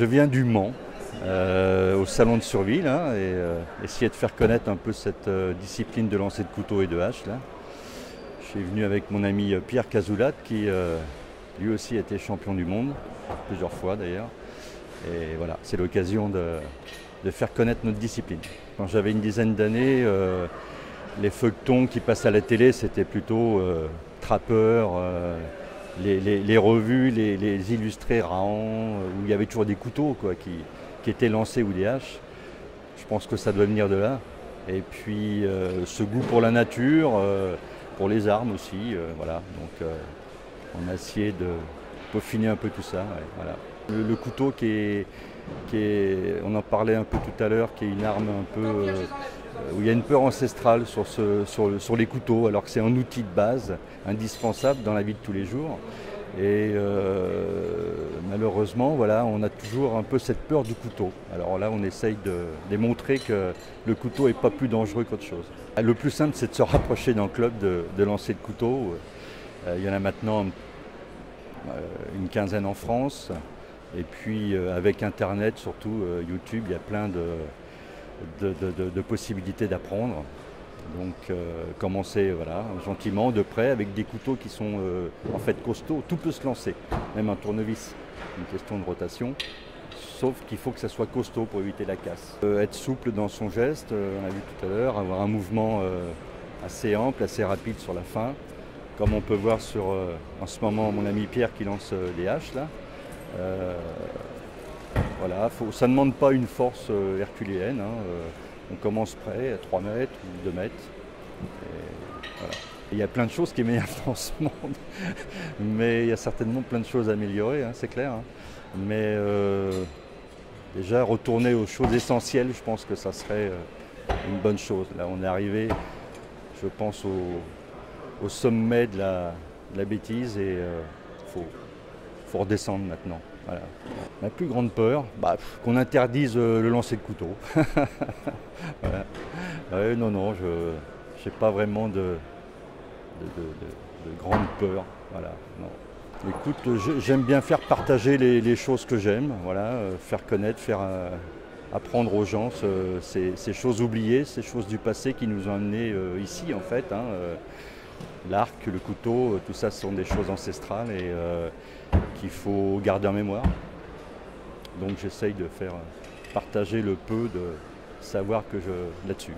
Je viens du Mans, au salon de Surville, là, et essayer de faire connaître un peu cette discipline de lancer de couteau et de hache. Là. Je suis venu avec mon ami Pierre Cazoulade, qui lui aussi a été champion du monde, plusieurs fois d'ailleurs. Et voilà, c'est l'occasion de faire connaître notre discipline. Quand j'avais une dizaine d'années, les feuilletons qui passent à la télé, c'était plutôt trappeurs, les revues, les illustrés Raon, où il y avait toujours des couteaux quoi, qui étaient lancés ou des haches. Je pense que ça doit venir de là. Et puis ce goût pour la nature, pour les armes aussi. Voilà. Donc on a essayé de peaufiner un peu tout ça. Ouais, voilà. Le couteau on en parlait un peu tout à l'heure, qui est une arme un peu où il y a une peur ancestrale sur les couteaux, alors que c'est un outil de base indispensable dans la vie de tous les jours. Et malheureusement, voilà, on a toujours un peu cette peur du couteau. Alors là, on essaye de démontrer que le couteau n'est pas plus dangereux qu'autre chose. Le plus simple, c'est de se rapprocher d'un club de lancer de couteau. Il y en a maintenant une quinzaine en France. Et puis avec Internet, surtout YouTube, il y a plein de possibilités d'apprendre. Donc commencer voilà, gentiment, de près, avec des couteaux qui sont en fait costauds. Tout peut se lancer, même un tournevis, une question de rotation. Sauf qu'il faut que ça soit costaud pour éviter la casse. Être souple dans son geste, on a vu tout à l'heure, avoir un mouvement assez ample, assez rapide sur la fin. Comme on peut voir sur, en ce moment, mon ami Pierre qui lance des haches là. Voilà, ça ne demande pas une force herculéenne. On commence près à 3 mètres ou 2 mètres. Et voilà. Il y a plein de choses qui m'énervent dans ce monde, mais il y a certainement plein de choses à améliorer, c'est clair. Mais déjà, retourner aux choses essentielles, je pense que ça serait une bonne chose. Là, on est arrivé, je pense, au sommet de la bêtise et faut redescendre maintenant. Voilà. Ma plus grande peur, qu'on interdise le lancer de couteau. Voilà. Ouais, non, je n'ai pas vraiment de grande peur. Voilà, non. Écoute, j'aime bien faire partager les choses que j'aime, voilà, faire connaître, faire apprendre aux gens ces choses oubliées, ces choses du passé qui nous ont amenés ici en fait. L'arc, le couteau, tout ça ce sont des choses ancestrales et qu'il faut garder en mémoire. Donc j'essaye de faire partager le peu de savoir que là-dessus.